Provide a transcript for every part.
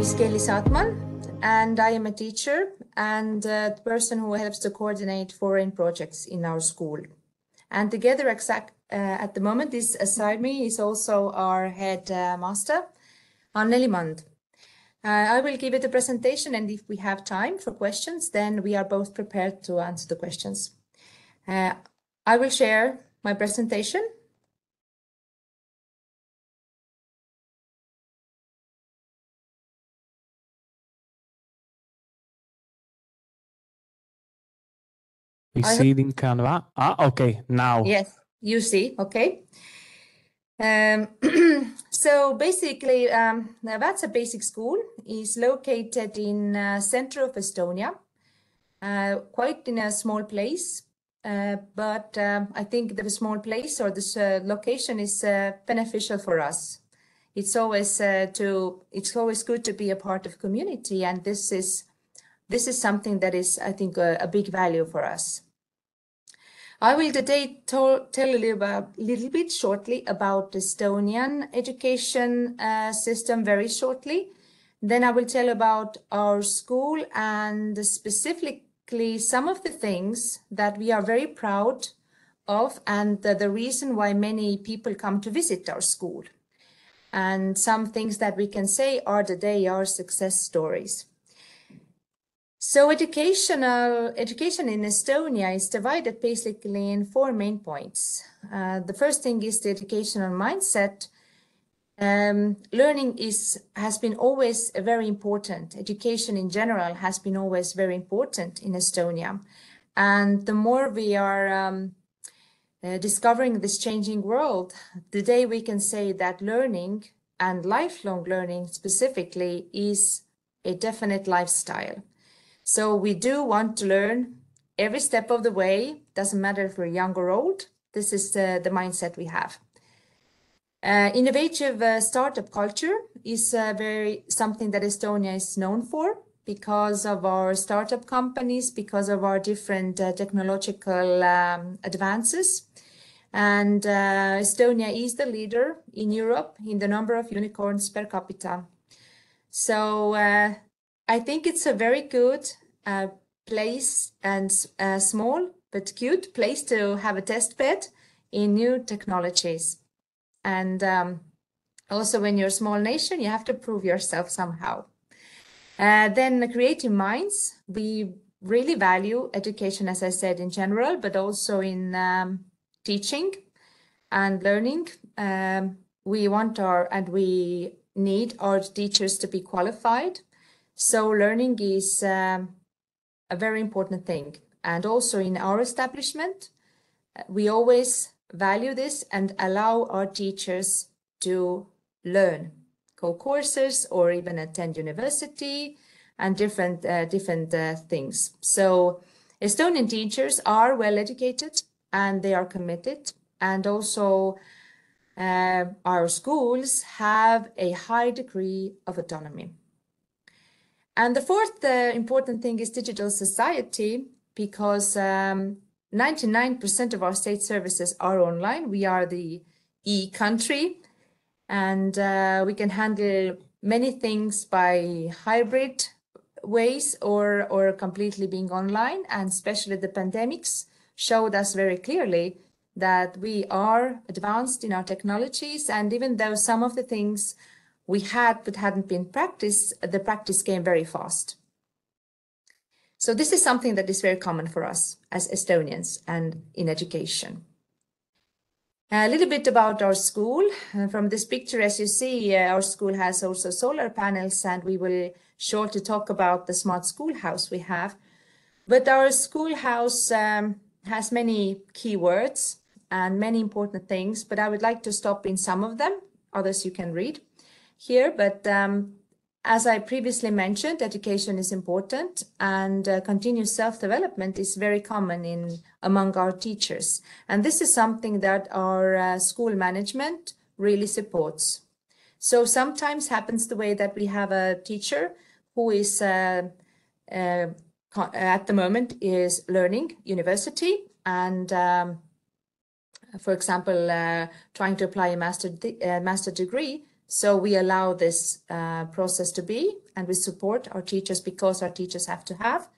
is Saatmann, and I am a teacher and the person who helps to coordinate foreign projects in our school. And together, at the moment, beside me is also our head master, Anneli Mand. I will give it a presentation, and if we have time for questions, then we are both prepared to answer the questions. I will share my presentation. We see it in Canva. Okay, now. Yes, you see, okay. So basically, Väätsa Basic School is located in center of Estonia, quite in a small place, but I think the small place or this location is beneficial for us. It's always good to be a part of community, and this is something that is, I think, a big value for us. I will today tell a little bit shortly about the Estonian education system very shortly. Then I will tell about our school and specifically some of the things that we are very proud of and the reason why many people come to visit our school. And some things that we can say are today our success stories. So education in Estonia is divided basically in 4 main points. The first thing is the educational mindset. Learning has been always very important. Education in general has been always very important in Estonia. And the more we are discovering this changing world, today we can say that learning and lifelong learning specifically is a definite lifestyle. So we do want to learn every step of the way, doesn't matter if we're young or old. This is the mindset we have. Innovative startup culture is something that Estonia is known for because of our startup companies, because of our different technological advances. And Estonia is the leader in Europe in the number of unicorns per capita. So I think it's a very good place and a small but cute place to have a test bed in new technologies. And also when you're a small nation, you have to prove yourself somehow. Then creative minds. We really value education, as I said, in general, but also in teaching and learning. We want we need our teachers to be qualified. So learning is a very important thing. And also in our establishment, we always value this and allow our teachers to learn, go courses or even attend university and different things. So Estonian teachers are well educated and they are committed. And also our schools have a high degree of autonomy. And the fourth important thing is digital society, because 99% of our state services are online. We are the e-country, and we can handle many things by hybrid ways or completely being online. And especially the pandemics showed us very clearly that we are advanced in our technologies. And even though some of the things we had but hadn't been practiced, the practice came very fast. So this is something that is very common for us as Estonians and in education. A little bit about our school. From this picture, as you see, our school has also solar panels, and we will shortly talk about the smart schoolhouse we have. But our schoolhouse has many keywords and many important things, but I would like to stop in some of them. Others you can read here, but as I previously mentioned, education is important, and continuous self-development is very common among our teachers. And this is something that our school management really supports. So sometimes happens the way that we have a teacher who is at the moment is learning university and for example, trying to apply a master degree. So we allow this process to be, and we support our teachers because our teachers have to have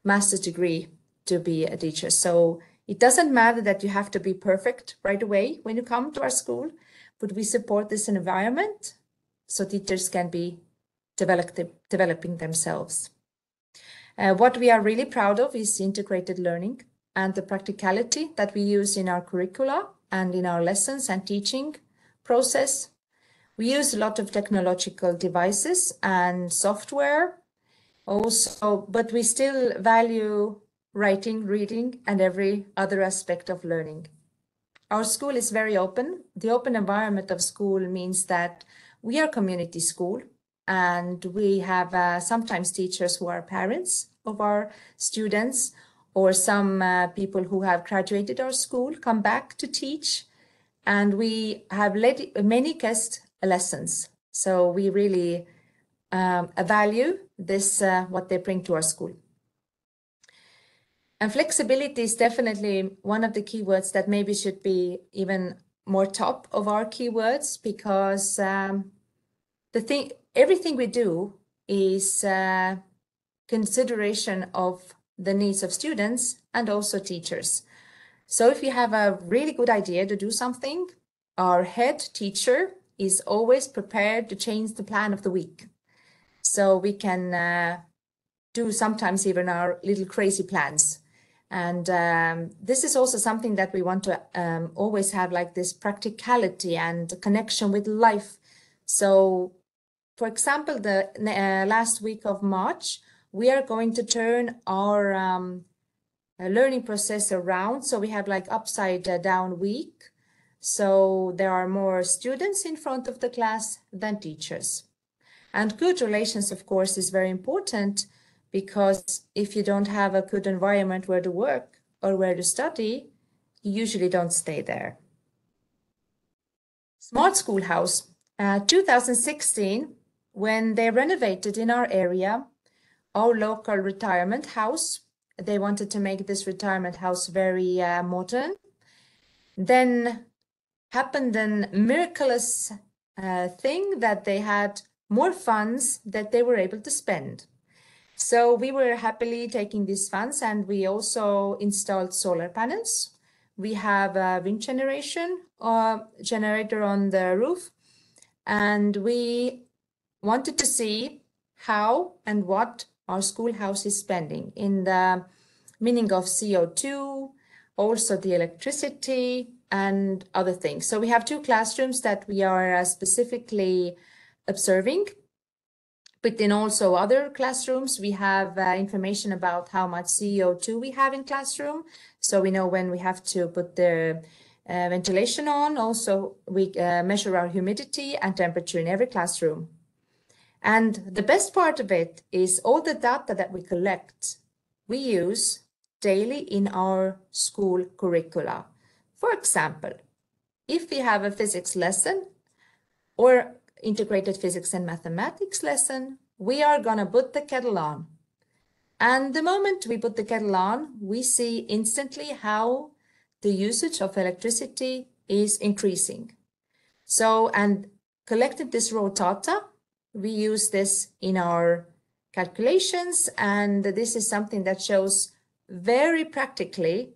master's degree to be a teacher. So it doesn't matter that you have to be perfect right away when you come to our school, but we support this environment so teachers can be developing themselves. What we are really proud of is integrated learning and the practicality that we use in our curricula and in our lessons and teaching process. We use a lot of technological devices and software also, but we still value writing, reading, and every other aspect of learning. Our school is very open. The open environment of school means that we are community school, and we have sometimes teachers who are parents of our students, or some people who have graduated our school come back to teach, and we have led many guest lessons. So we really value this, what they bring to our school. And flexibility is definitely one of the keywords that maybe should be even more top of our keywords, because everything we do is consideration of the needs of students and also teachers. So if you have a really good idea to do something, our head teacher is always prepared to change the plan of the week. So we can do sometimes even our little crazy plans. And this is also something that we want to always have, like this practicality and connection with life. So, for example, the last week of March, we are going to turn our learning process around. So we have like upside down week. So there are more students in front of the class than teachers. And good relations, of course, is very important, because if you don't have a good environment where to work or where to study, you usually don't stay there. Smart Schoolhouse, 2016, when they renovated in our area, our local retirement house, they wanted to make this retirement house very modern. Then happened a miraculous thing that they had more funds that they were able to spend. So we were happily taking these funds, and we also installed solar panels. We have a wind generation generator on the roof, and we wanted to see how and what our schoolhouse is spending in the meaning of CO2, also the electricity and other things. So we have 2 classrooms that we are specifically observing. But in also other classrooms, we have information about how much CO2 we have in classroom. So we know when we have to put the ventilation on. Also, we measure our humidity and temperature in every classroom. And the best part of it is all the data that we collect, we use daily in our school curricula. For example, if we have a physics lesson or integrated physics and mathematics lesson, we are gonna put the kettle on. And the moment we put the kettle on, we see instantly how the usage of electricity is increasing. So, and collected this raw data, we use this in our calculations, and this is something that shows very practically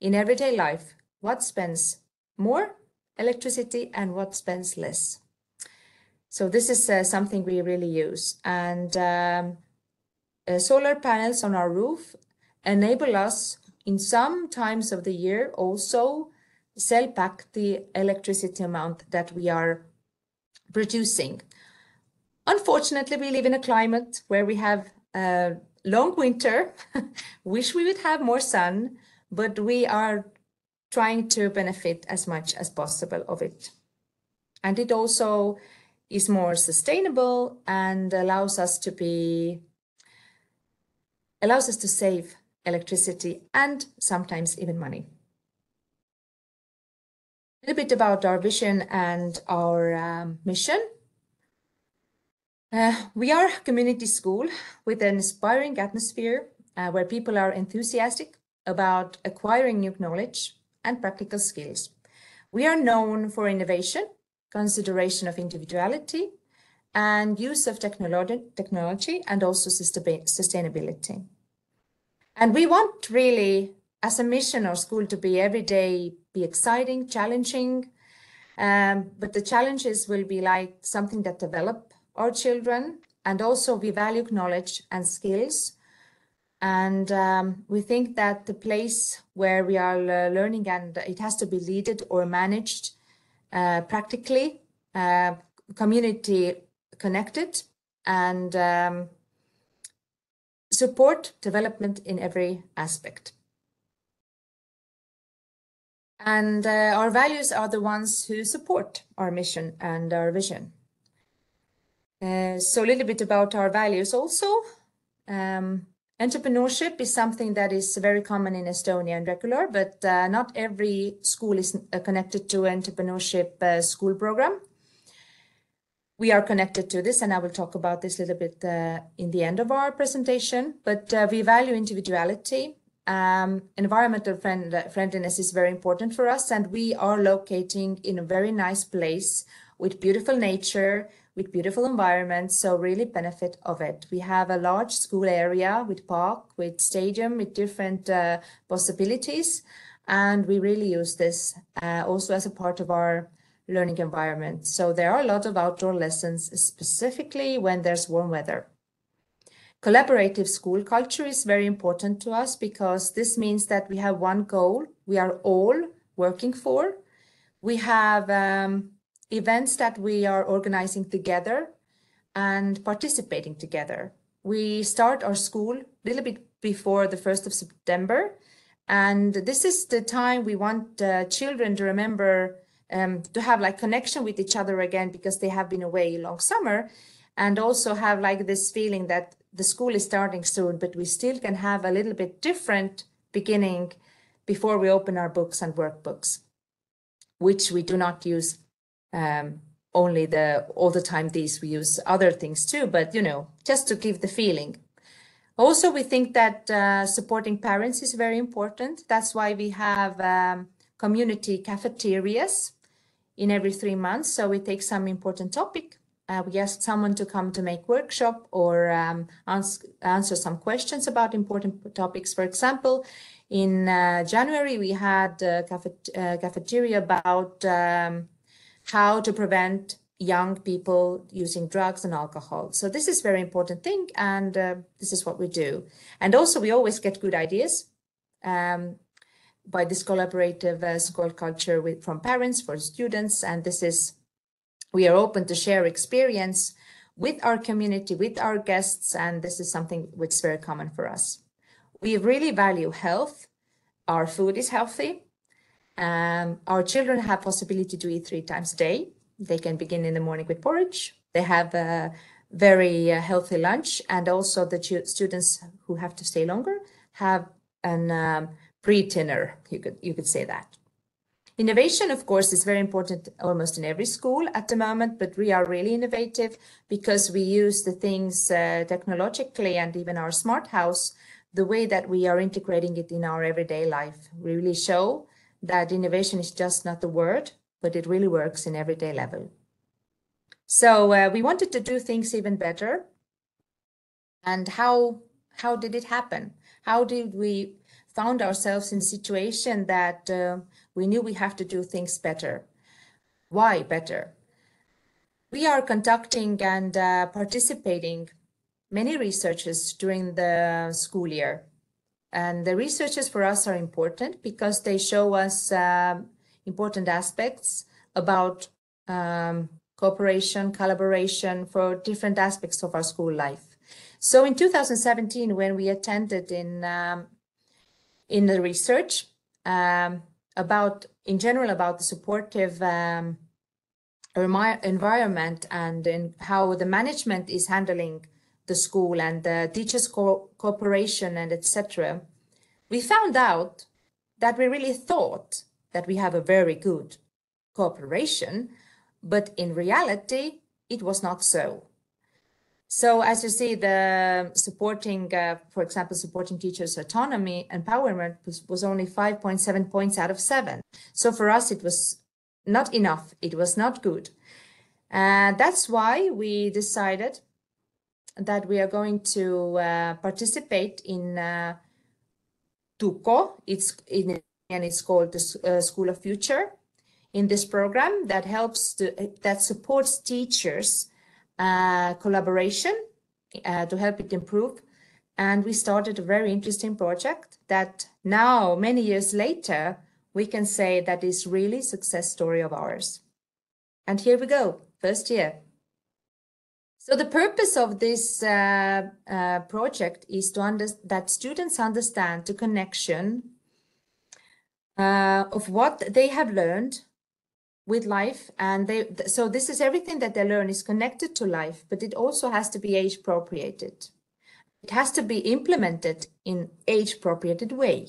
in everyday life what spends more electricity and what spends less. So this is something we really use. And solar panels on our roof enable us in some times of the year also sell back the electricity amount that we are producing. Unfortunately, we live in a climate where we have a long winter. Wish we would have more sun, but we are trying to benefit as much as possible of it. And it also is more sustainable and allows us to save electricity and sometimes even money. A little bit about our vision and our mission. We are a community school with an inspiring atmosphere where people are enthusiastic about acquiring new knowledge and practical skills. We are known for innovation consideration of individuality, and use of technology and also sustainability. And we want really, as a mission, our school to be every day, be exciting, challenging, but the challenges will be like something that develop our children, and also we value knowledge and skills. And we think that the place where we are learning, and it has to be led or managed practically, community connected, and support development in every aspect. And our values are the ones who support our mission and our vision. So a little bit about our values also. Entrepreneurship is something that is very common in Estonia and regular, but not every school is connected to entrepreneurship school program. We are connected to this, and I will talk about this a little bit in the end of our presentation, but we value individuality. Environmental friendliness is very important for us, and we are locating in a very nice place with beautiful nature, with beautiful environment, so really benefit of it. We have a large school area with park, with stadium, with different possibilities, and we really use this also as a part of our learning environment. So there are a lot of outdoor lessons, specifically when there's warm weather. Collaborative school culture is very important to us because this means that we have one goal we are all working for. We have events that we are organizing together and participating together. We start our school a little bit before the 1st of September, and this is the time we want children to remember to have like connection with each other again, because they have been away long summer, and also have like this feeling that the school is starting soon, but we still can have a little bit different beginning before we open our books and workbooks, which we do not use only all the time. These we use other things too, but you know, just to give the feeling. Also, we think that supporting parents is very important. That's why we have community cafeterias in every 3 months. So we take some important topic. We ask someone to come to make workshop or answer some questions about important topics. For example, in January, we had a cafeteria about how to prevent young people using drugs and alcohol. So this is very important thing, and this is what we do. And also we always get good ideas by this collaborative school culture from parents, for students, and this is, we are open to share experience with our community, with our guests, and this is something which is very common for us. We really value health. Our food is healthy. Our children have possibility to eat 3 times a day. They can begin in the morning with porridge. They have a very healthy lunch, and also the students who have to stay longer have an pre-dinner, you could say that. Innovation, of course, is very important almost in every school at the moment, but we are really innovative because we use the things technologically, and even our smart house, the way that we are integrating it in our everyday life. We really show that innovation is just not the word, but it really works in everyday level. So we wanted to do things even better. And how did it happen? How did we found ourselves in a situation that we knew we have to do things better? Why better? We are conducting and participating many researches during the school year. And the researches for us are important because they show us important aspects about cooperation, collaboration for different aspects of our school life. So in 2017, when we attended in the research in general about the supportive environment and in how the management is handling the school and the teachers' cooperation and etc., we found out that we really thought that we have a very good cooperation, but in reality, it was not so. So as you see, the supporting, for example, supporting teachers' autonomy, empowerment was only 5.7 points out of 7. So for us, it was not enough. It was not good. That's why we decided that we are going to participate in TUKO. It's called the School of Future. In this program that that supports teachers collaboration to help it improve. And we started a very interesting project that now, many years later, we can say that is really a success story of ours. And here we go, first year. So the purpose of this project is that students understand the connection of what they have learned with life, and so this is everything that they learn is connected to life, but it also has to be age appropriated. It has to be implemented in age appropriated way.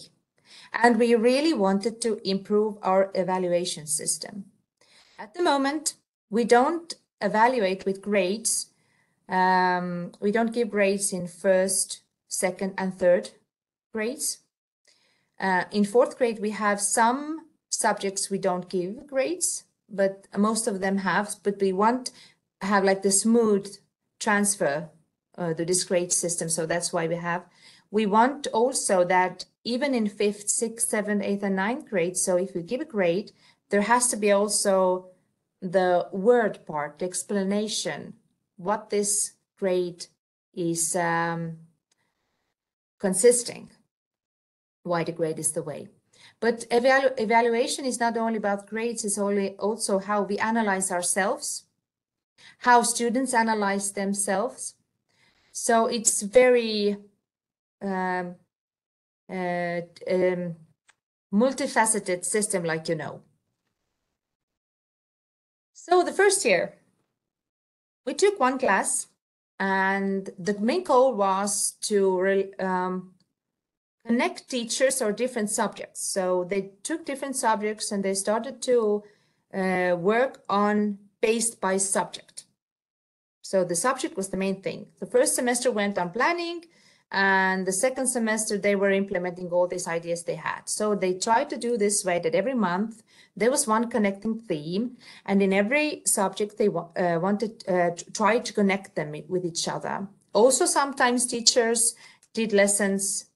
And we really wanted to improve our evaluation system. At the moment, we don't evaluate with grades. We don't give grades in first, second, and third grades. In fourth grade, we have some subjects we don't give grades, but most of them have, but we want to have like the smooth transfer to this grade system. So that's why we want also that even in 5th, 6th, 7th, 8th, and 9th grade. So if we give a grade, there has to be also the word part, the explanation, what this grade is consisting, why the grade is the way. But evaluation is not only about grades, it's also how we analyze ourselves, how students analyze themselves. So it's very multifaceted system, like you know. So the first year, we took one class, and the main goal was to connect teachers or different subjects. So they took different subjects and they started to work on based by subject. So the subject was the main thing. The first semester went on planning, and the second semester they were implementing all these ideas they had. So they tried to do this way that every month there was one connecting theme, and in every subject they wanted to try to connect them with each other. Also, sometimes teachers did lessons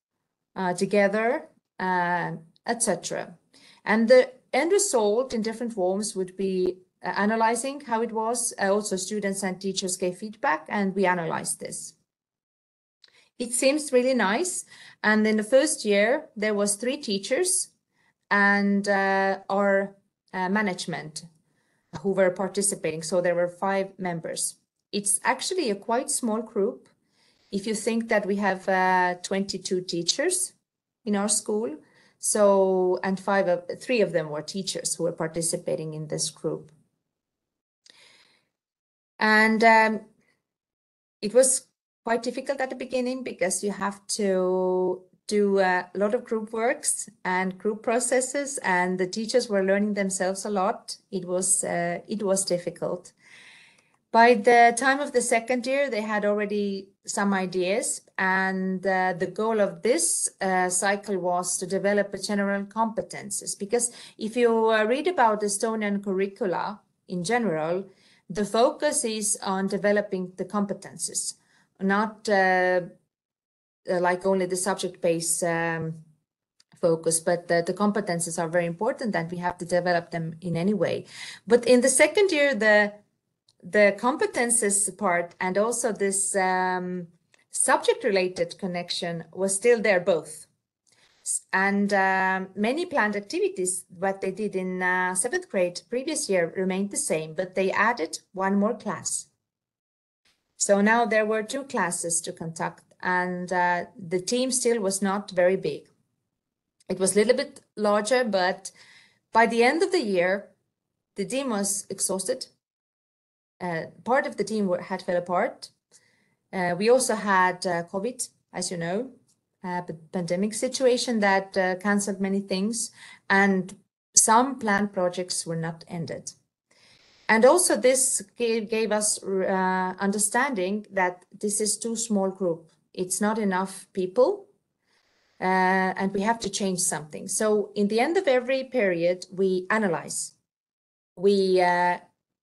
together, etc. And the end result in different forms would be analyzing how it was. Also, students and teachers gave feedback, and we analyzed this. It seems really nice. And in the first year, there was 3 teachers and our management who were participating. So there were 5 members. It's actually a quite small group. If you think that we have 22 teachers in our school, so, and 3 of them were teachers who were participating in this group. And it was quite difficult at the beginning because you have to do a lot of group works and group processes, and the teachers were learning themselves a lot. It was difficult. By the time of the second year, they had already some ideas, and the goal of this cycle was to develop a general competences. Because if you read about Estonian curricula in general, the focus is on developing the competences, not like only the subject-based focus, but the competences are very important and we have to develop them in any way. But in the second year, the competences part and also this subject-related connection was still there both. And many planned activities, what they did in 7th grade previous year remained the same, but they added one more class. So now there were 2 classes to conduct, and the team still was not very big. It was a little bit larger, but by the end of the year, the team was exhausted. Part of the team had fell apart. We also had COVID, as you know, pandemic situation that canceled many things, and some planned projects were not ended. And also this gave us understanding that this is too small group. It's not enough people, and we have to change something. So in the end of every period, we analyze we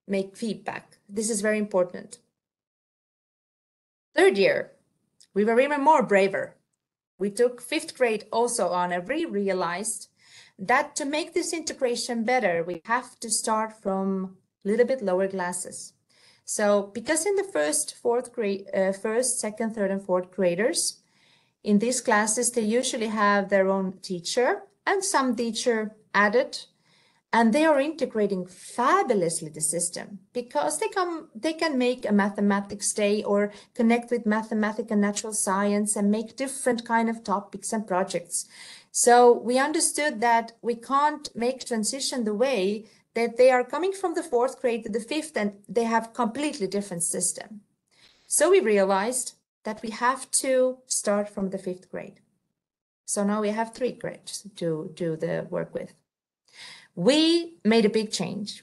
make feedback. This is very important. Third year, we were even more braver. We took 5th grade also on, and we realized that to make this integration better, we have to start from a little bit lower classes. So because in the first, 2nd, 3rd, and 4th graders, in these classes, they usually have their own teacher and some teacher added, and they are integrating fabulously the system because they can make a mathematics day or connect with mathematics and natural science and make different kind of topics and projects. So we understood that we can't make transition the way that they are coming from the 4th grade to the 5th and they have completely different system. So we realized that we have to start from the 5th grade. So now we have 3 grades to do the work with. We made a big change.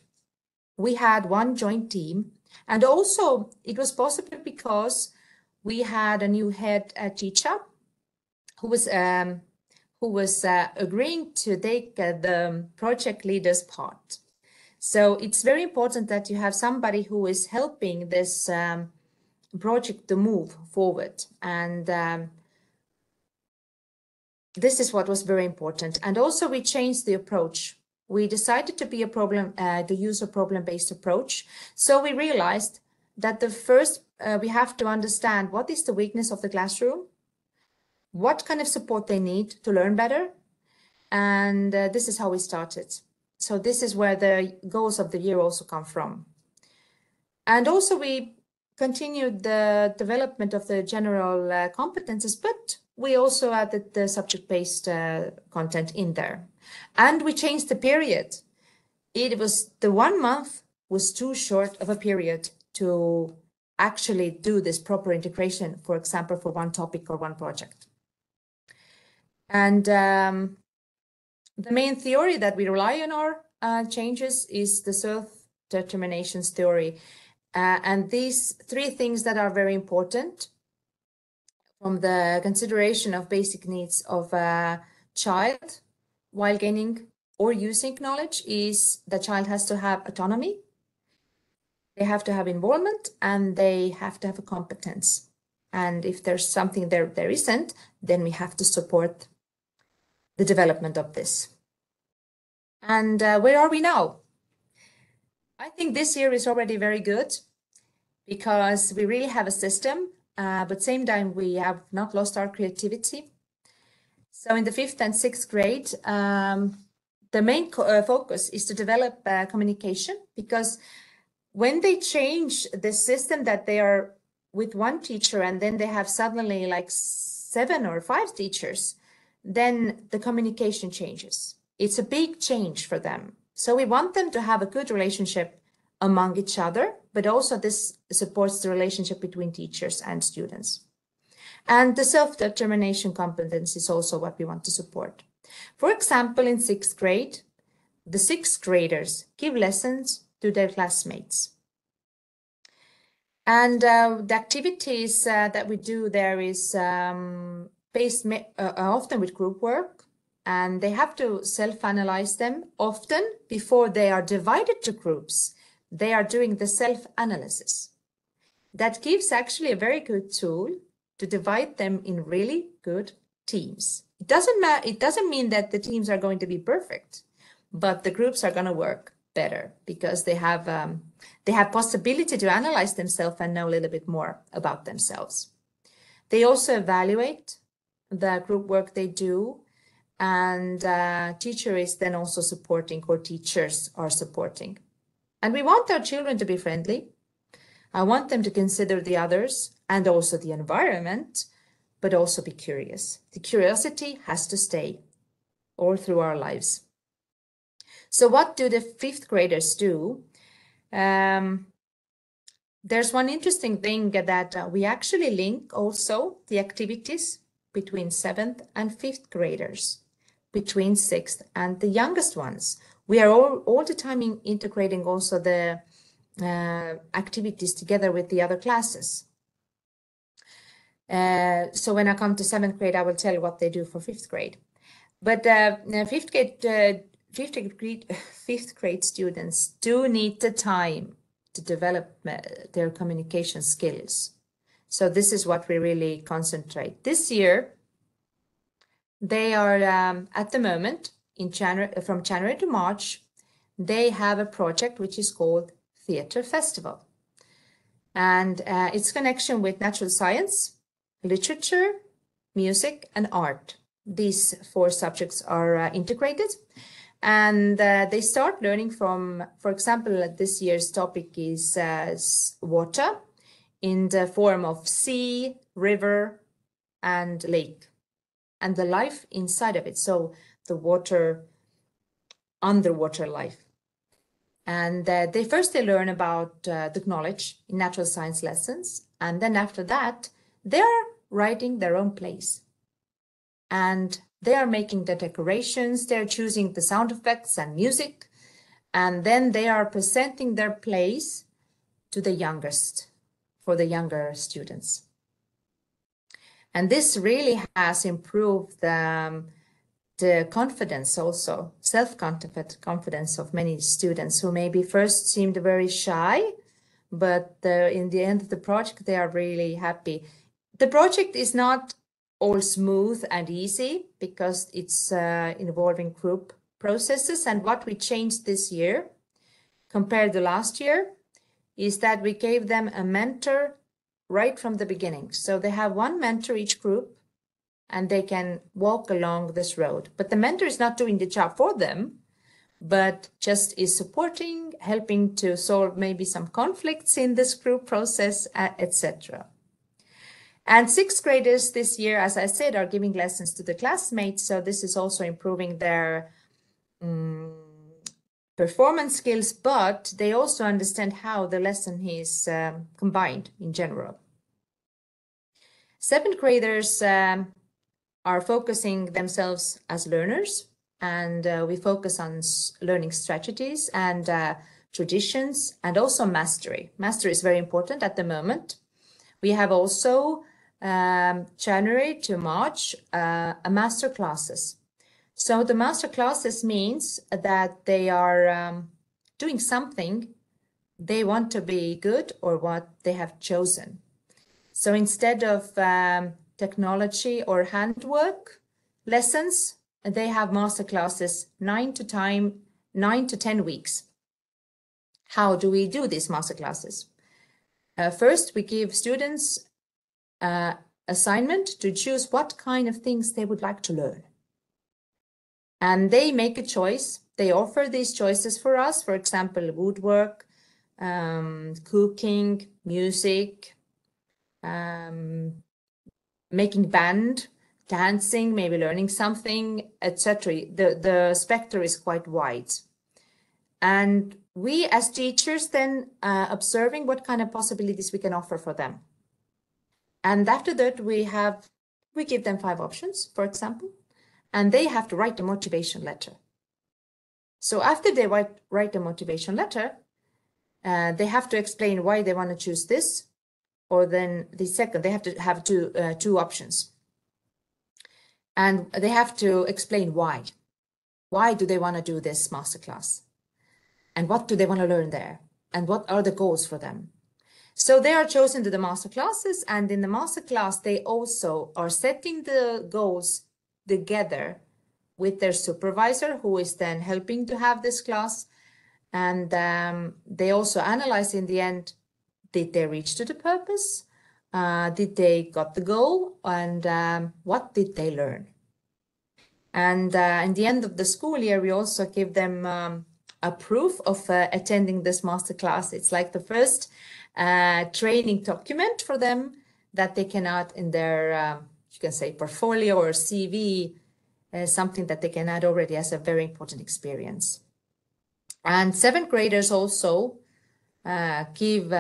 We had one joint team, and also it was possible because we had a new head teacher who was agreeing to take the project leader's part. So it's very important that you have somebody who is helping this project to move forward, and this is what was very important. And also we changed the approach. We decided to be to use a problem-based approach. So we realized that the first we have to understand what is the weakness of the classroom, what kind of support they need to learn better, and this is how we started. So this is where the goals of the year also come from. And also we continued the development of the general competences, but we also added the subject-based content in there. And we changed the period. It was the 1 month was too short of a period to actually do this proper integration, for example, for one topic or one project. And the main theory that we rely on our changes is the self-determination theory. And these 3 things that are very important from the consideration of basic needs of a child while gaining or using knowledge is the child has to have autonomy, they have to have involvement, and they have to have a competence. And if there's something there isn't, then we have to support the development of this. And where are we now? I think this year is already very good because we really have a system, but same time we have not lost our creativity. So in the 5th and 6th grade, the main focus is to develop communication, because when they change the system that they are with one teacher and then they have suddenly like 7 or 5 teachers, then the communication changes. It's a big change for them. So we want them to have a good relationship among each other, but also this supports the relationship between teachers and students. And the self-determination competence is also what we want to support. For example, in 6th grade, the 6th graders give lessons to their classmates. And the activities that we do there is based often with group work, and they have to self-analyze them often before they are divided to groups. They are doing the self-analysis. That gives actually a very good tool to divide them in really good teams. It doesn't mean that the teams are going to be perfect, but the groups are going to work better because they have possibility to analyze themselves and know a little bit more about themselves. They also evaluate the group work they do, and teacher is then also supporting, or teachers are supporting. And we want our children to be friendly. I want them to consider the others and also the environment, but also be curious. The curiosity has to stay all through our lives. So what do the 5th graders do? There's one interesting thing that we actually link also the activities between 7th and 5th graders, between 6th and the youngest ones. We are all the time integrating also the activities together with the other classes. So when I come to 7th grade, I will tell you what they do for 5th grade. But 5th grade fifth grade students do need the time to develop their communication skills. So this is what we really concentrate. This year, they are at the moment in from January to March, they have a project which is called Theatre Festival. And its connection with natural science, literature, music, and art. These 4 subjects are integrated. And they start learning from, for example, this year's topic is water in the form of sea, river, and lake, and the life inside of it. So the water, underwater life. And they learn about the knowledge in natural science lessons. And then after that, they're writing their own plays. And they are making the decorations, they're choosing the sound effects and music. And then they are presenting their plays to the youngest, for the younger students. And this really has improved the confidence also, self-confidence of many students who maybe first seemed very shy, but in the end of the project, they are really happy. The project is not all smooth and easy because it's involving group processes. And what we changed this year compared to last year is that we gave them a mentor right from the beginning. So they have one mentor each group, and they can walk along this road. But the mentor is not doing the job for them, but just is supporting, helping to solve maybe some conflicts in this group process, etc. And 6th graders this year, as I said, are giving lessons to the classmates. So this is also improving their performance skills, but they also understand how the lesson is combined in general. 7th graders are focusing themselves as learners, and we focus on learning strategies and traditions, and also mastery. Mastery is very important at the moment. We have also January to March a master classes. So the master classes means that they are doing something they want to be good or what they have chosen. So instead of technology or handwork lessons, they have master classes 9 to 10 weeks. How do we do these master classes? First, we give students assignment to choose what kind of things they would like to learn. And they make a choice. They offer these choices for us, for example, woodwork, cooking, music, making band, dancing, maybe learning something, etc. The spectrum is quite wide. And we as teachers then observing what kind of possibilities we can offer for them. And after that, we give them 5 options, for example, and they have to write a motivation letter. So after they write a motivation letter, they have to explain why they want to choose this, or then the second, they have to have two options. And they have to explain why. Why do they want to do this masterclass? And what do they want to learn there? And what are the goals for them? So they are chosen to the master classes, and in the master class, they also are setting the goals together with their supervisor, who is then helping to have this class. And they also analyze in the end, did they reach to the purpose? Did they got the goal? And what did they learn? And in the end of the school year, we also give them a proof of attending this master class. It's like the first training document for them that they can add in their, you can say, portfolio or CV, something that they can add already as a very important experience. And 7th graders also give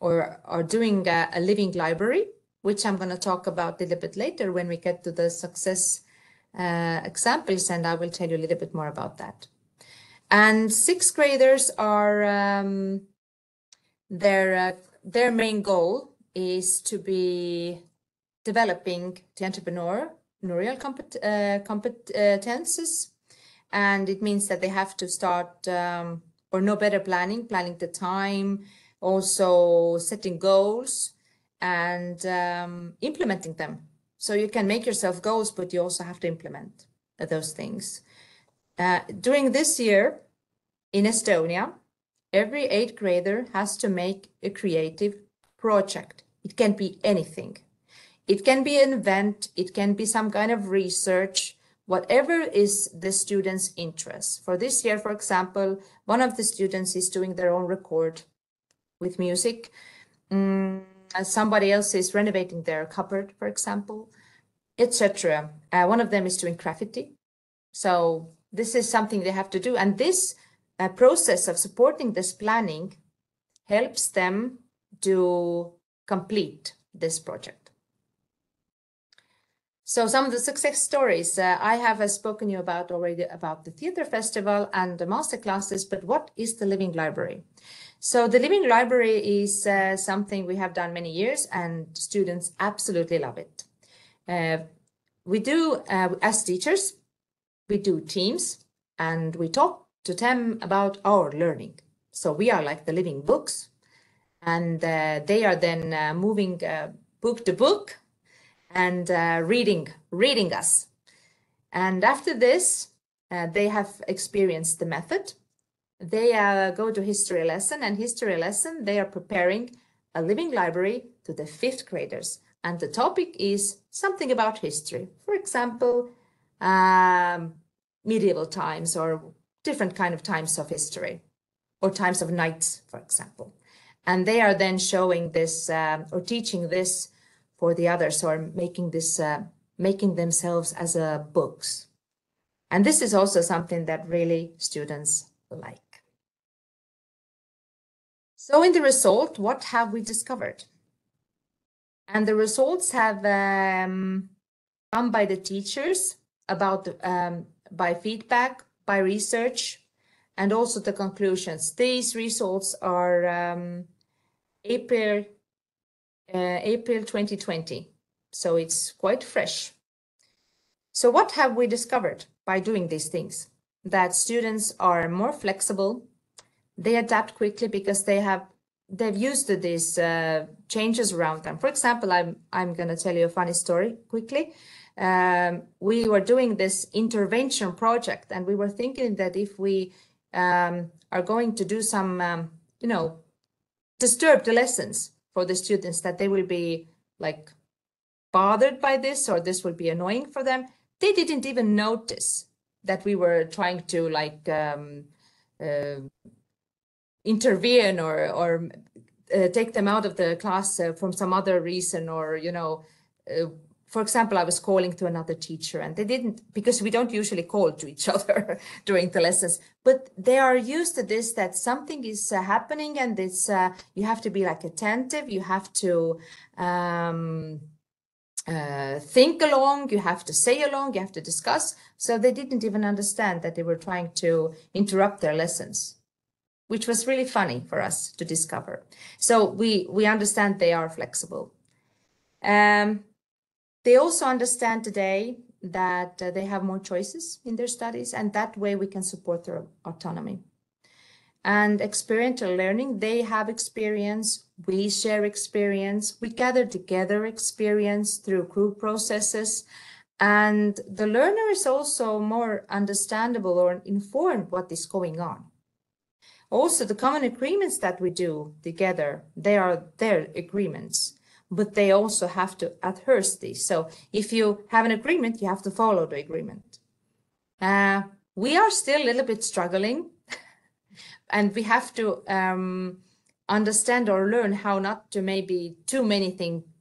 or are doing a living library, which I'm going to talk about a little bit later when we get to the success examples, and I will tell you a little bit more about that. And 6th graders are their main goal is to be developing the entrepreneurial competences And it means that they have to start or know better planning the time, also setting goals and implementing them. So you can make yourself goals, but you also have to implement those things. During this year in Estonia, every 8th grader has to make a creative project. It can be anything. It can be an event, it can be some kind of research, whatever is the student's interest. For this year, for example, one of the students is doing their own record with music. Somebody else is renovating their cupboard, for example, etc. One of them is doing graffiti. So this is something they have to do. And this process of supporting this planning helps them to complete this project. So some of the success stories I have spoken you about already about the theater festival and the master classes, but what is the living library? So the living library is something we have done many years and students absolutely love it. We do, as teachers, we do teams and we talk to them about our learning. So we are like the living books and they are then moving book to book and reading us. And after this, they have experienced the method. They go to history lesson, and history lesson, they are preparing a living library to the 5th graders. And the topic is something about history. For example, medieval times or different kind of times of history or times of knights, for example. And they are then showing this or teaching this for the others, or making this, making themselves as books. And this is also something that really students like. So in the result, what have we discovered? And the results have come by the teachers about by feedback, by research, and also the conclusions. These results are April 2020, so it's quite fresh. So what have we discovered by doing these things? That students are more flexible, they adapt quickly because they've used these changes around them. For example, I'm going to tell you a funny story quickly. We were doing this intervention project, and we were thinking that if we are going to do some, disturb the lessons for the students, that they will be like bothered by this, or this will be annoying for them. They didn't even notice that we were trying to like intervene or take them out of the class from some other reason, or, for example, I was calling to another teacher and they didn't, because we don't usually call to each other during the lessons, but they are used to this, that something is happening, and it's, you have to be like attentive, you have to think along, you have to say along, you have to discuss. So they didn't even understand that they were trying to interrupt their lessons, which was really funny for us to discover. So we understand they are flexible. They also understand today that they have more choices in their studies, and that way we can support their autonomy. And experiential learning, they have experience, we share experience, we gather together experience through group processes, and the learner is also more understandable or informed what is going on. Also, the common agreements that we do together, they are their agreements, but they also have to adhere to these. So if you have an agreement, you have to follow the agreement. We are still a little bit struggling, and we have to understand or learn how not to maybe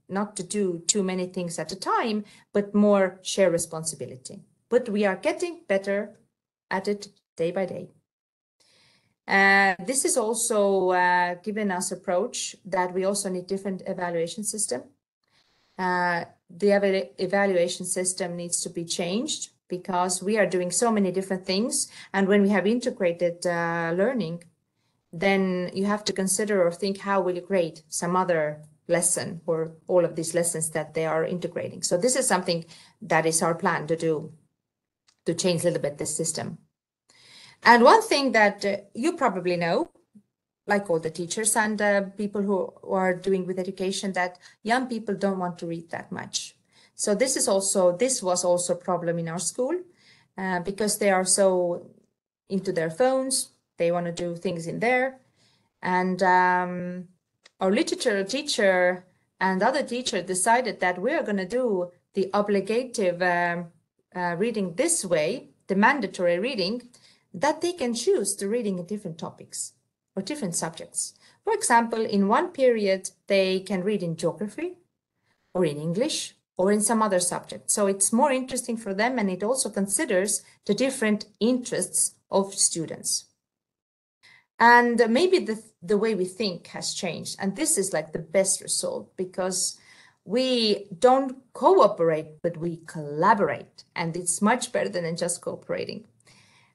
not to do too many things at a time, but more share responsibility. But we are getting better at it day by day. This is also given us approach that we also need different evaluation system. The evaluation system needs to be changed because we are doing so many different things. And when we have integrated learning, then you have to consider or think how will you grade some other lesson or all of these lessons that they are integrating. So this is something that is our plan to do, to change a little bit this system. And one thing that you probably know, like all the teachers and people who are doing with education, that young people don't want to read that much. So this was also a problem in our school because they are so into their phones, they want to do things in there. And our literature teacher and other teacher decided that we are going to do the obligative reading this way, the mandatory reading, that they can choose to reading in different topics or different subjects. For example, in one period, they can read in geography or in English or in some other subject. So it's more interesting for them, and it also considers the different interests of students. And maybe the way we think has changed. And this is like the best result, because we don't cooperate, but we collaborate. And it's much better than just cooperating.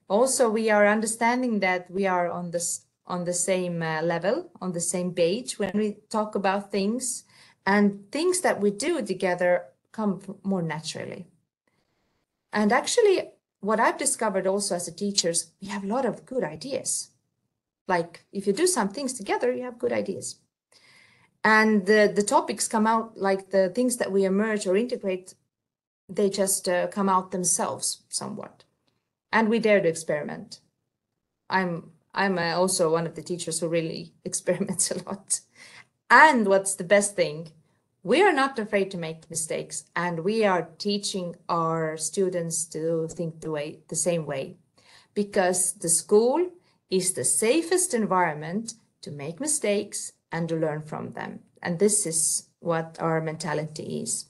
Also, we are understanding that we are on the same level, on the same page when we talk about things, and things that we do together come more naturally. And actually, what I've discovered also as a teacher, we have a lot of good ideas. Like if you do some things together, you have good ideas. And the topics come out, like the things that we emerge or integrate, they just come out themselves somewhat. And we dare to experiment. I'm also one of the teachers who really experiments a lot. And what's the best thing? We are not afraid to make mistakes, and we are teaching our students to think the same way, because the school is the safest environment to make mistakes and to learn from them. And this is what our mentality is.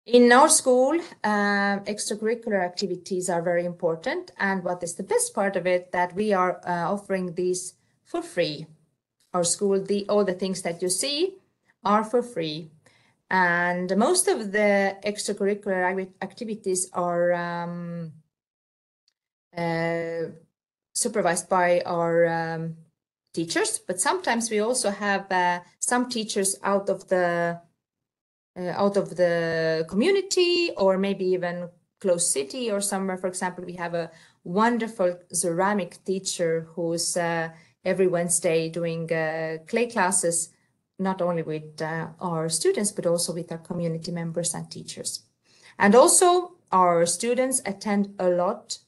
In our school, extracurricular activities are very important. And what is the best part of it, that we are offering these for free. Our school, all the things that you see are for free. And most of the extracurricular activities are supervised by our teachers, but sometimes we also have some teachers out of the community, or maybe even close city or somewhere. For example, we have a wonderful ceramic teacher who's every Wednesday doing clay classes, not only with our students, but also with our community members and teachers. And also our students attend a lot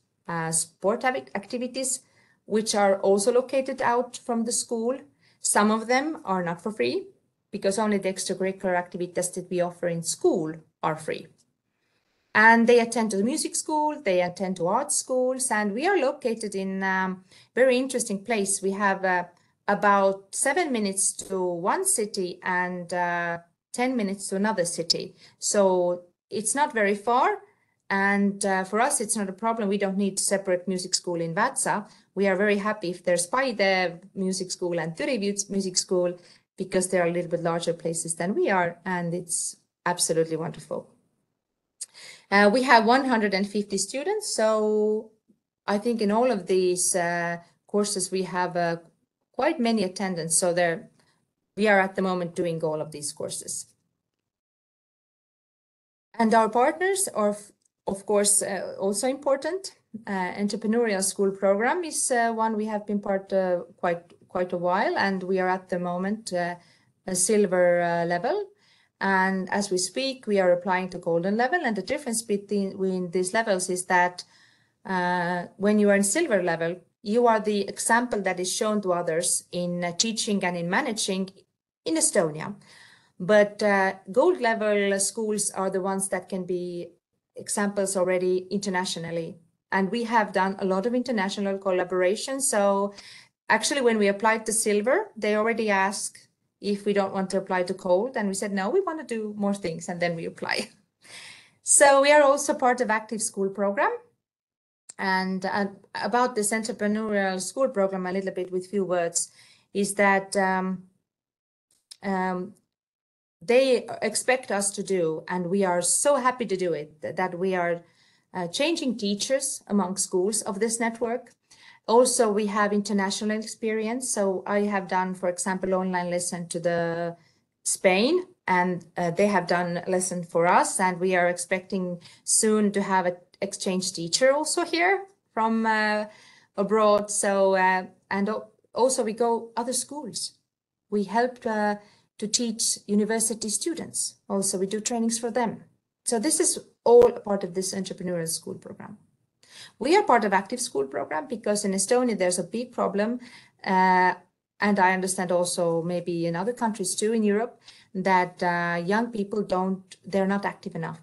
sport activities, which are also located out from the school. Some of them are not for free, because only the extracurricular activities that we offer in school are free. And they attend to the music school, they attend to art schools, and we are located in a very interesting place. We have about 7 minutes to one city and 10 minutes to another city. So it's not very far. And for us, it's not a problem. We don't need separate music school in Väätsa. We are very happy if there's Paide Music School and Türi Music School, because they are a little bit larger places than we are, and it's absolutely wonderful. We have 150 students, so I think in all of these courses we have quite many attendants. So we are at the moment doing all of these courses. And our partners are, of course, also important. Entrepreneurial school program is one we have been part quite a while, and we are at the moment a silver level. And as we speak, we are applying to golden level. And the difference between these levels is that when you are in silver level, you are the example that is shown to others in teaching and in managing in Estonia. But gold level schools are the ones that can be examples already internationally. And we have done a lot of international collaboration. So actually, when we applied to silver, they already asked if we don't want to apply to gold. And we said, no, we want to do more things. And then we apply. So we are also part of active school program. And about this entrepreneurial school program, a little bit with few words, is that they expect us to do, and we are so happy to do it, that we are changing teachers among schools of this network. Also, we have international experience. So I have done, for example, online lesson to the Spain, and they have done a lesson for us. And we are expecting soon to have an exchange teacher also here from abroad. So, and also we go other schools. We help to teach university students. Also, we do trainings for them. So this is all part of this entrepreneurial school program. We are part of active school program because in Estonia, there's a big problem. And I understand also maybe in other countries too in Europe that young people they're not active enough.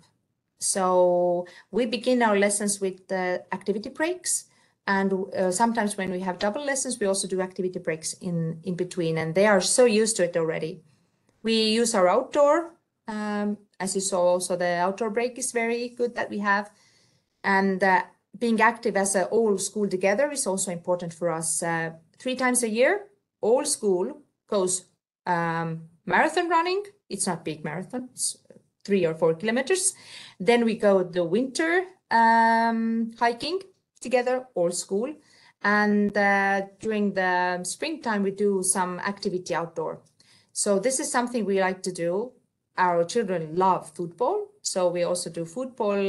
So we begin our lessons with activity breaks. And sometimes when we have double lessons, we also do activity breaks in between, and they are so used to it already. We use our outdoor, as you saw also the outdoor break is very good that we have. And being active as a whole school together is also important for us. 3 times a year, all school goes marathon running. It's not big marathon, it's 3 or 4 kilometers. Then we go the winter hiking together, all school. And during the springtime, we do some activity outdoor. So this is something we like to do. Our children love football. So we also do football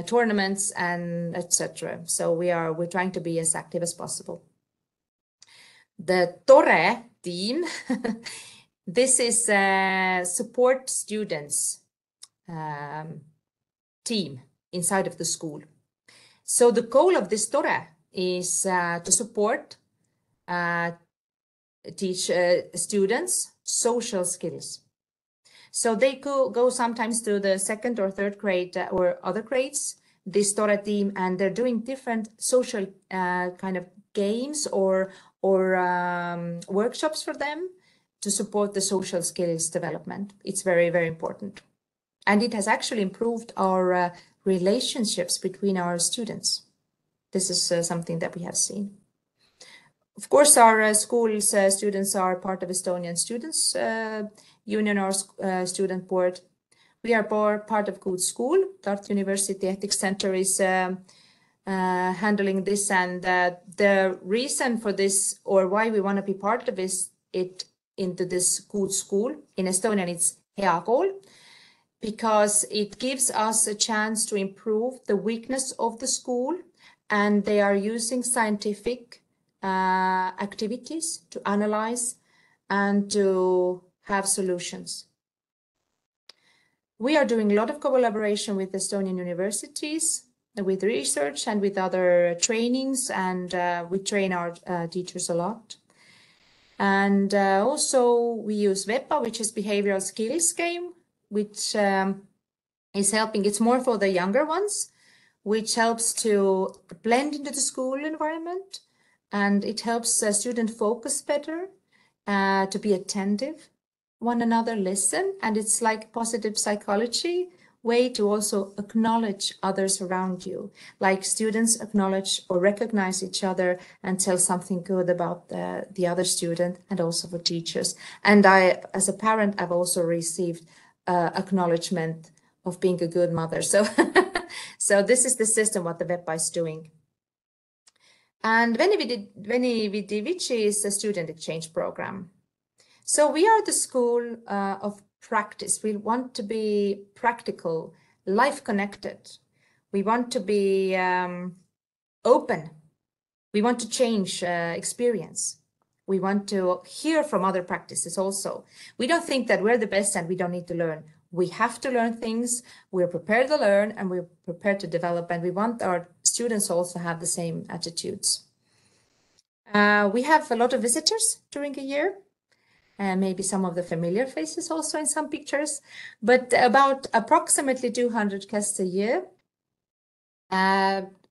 tournaments and etc. So we're trying to be as active as possible. The TORE team, this is support students team inside of the school. So the goal of this TORE is to support, teach students social skills. So they go sometimes to the 2nd or 3rd grade or other grades, this TORE team, and they're doing different social kind of games or workshops for them to support the social skills development. It's very, very important. And it has actually improved our relationships between our students. This is something that we have seen. Of course, our school's students are part of Estonian Students Union or student board. We are part of Good School. Tartu University Ethics Center is handling this, and the reason for this, or why we want to be part of it into this Good School, in Estonian it's hea kool, because it gives us a chance to improve the weakness of the school, and they are using scientific activities to analyze and to have solutions. We are doing a lot of collaboration with Estonian universities, with research and with other trainings, and we train our teachers a lot. And also we use VEPA, which is behavioral skills game, which is helping. It's more for the younger ones, which helps to blend into the school environment, and it helps a student focus better, to be attentive, one another listen, and it's like positive psychology way to also acknowledge others around you, like students acknowledge or recognize each other and tell something good about the other student, and also for teachers. And I, as a parent, I've also received acknowledgement of being a good mother. So, so this is the system what the VEPA is doing. And Veni Vidi Vici is a student exchange program. So we are the school of practice. We want to be practical, life connected. We want to be open. We want to change experience. We want to hear from other practices also. We don't think that we're the best and we don't need to learn. We have to learn things. We're prepared to learn and we're prepared to develop, and we want our students also have the same attitudes. We have a lot of visitors during a year. Maybe some of the familiar faces also in some pictures, but about approximately 200 guests a year.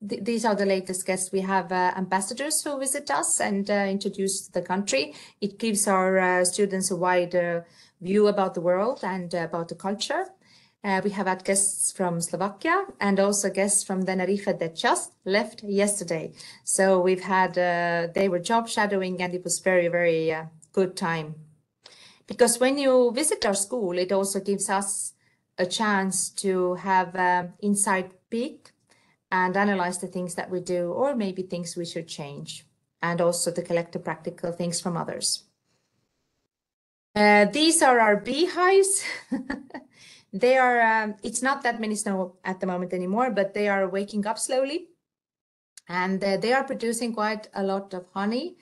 These are the latest guests. We have ambassadors who visit us and introduce the country. It gives our students a wider view about the world and about the culture. We have had guests from Slovakia and also guests from Tenerife that just left yesterday. So we've had, they were job shadowing, and it was very, very good time. Because when you visit our school, it also gives us a chance to have inside peek and analyze the things that we do, or maybe things we should change, and also to collect the practical things from others. These are our beehives. They are, it's not that many snow at the moment anymore, but they are waking up slowly. and they are producing quite a lot of honey.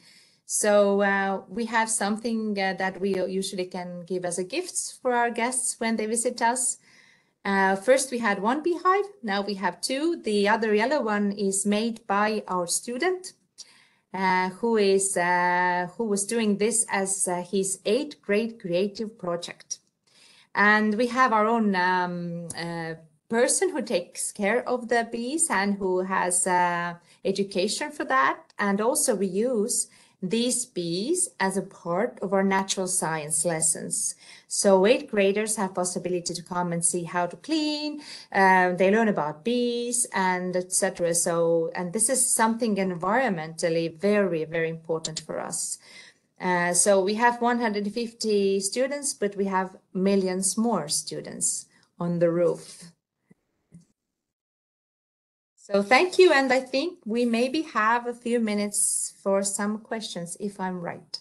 So we have something that we usually can give as a gift for our guests when they visit us. First we had one beehive, now we have two. The other yellow one is made by our student who was doing this as his 8th grade creative project. And we have our own person who takes care of the bees and who has education for that. And also we use these bees as a part of our natural science lessons. So 8th graders have possibility to come and see how to clean. They learn about bees and etc. So, and this is something environmentally very, very important for us. So we have 150 students, but we have millions more students on the roof. So thank you, and I think we maybe have a few minutes for some questions, if I'm right.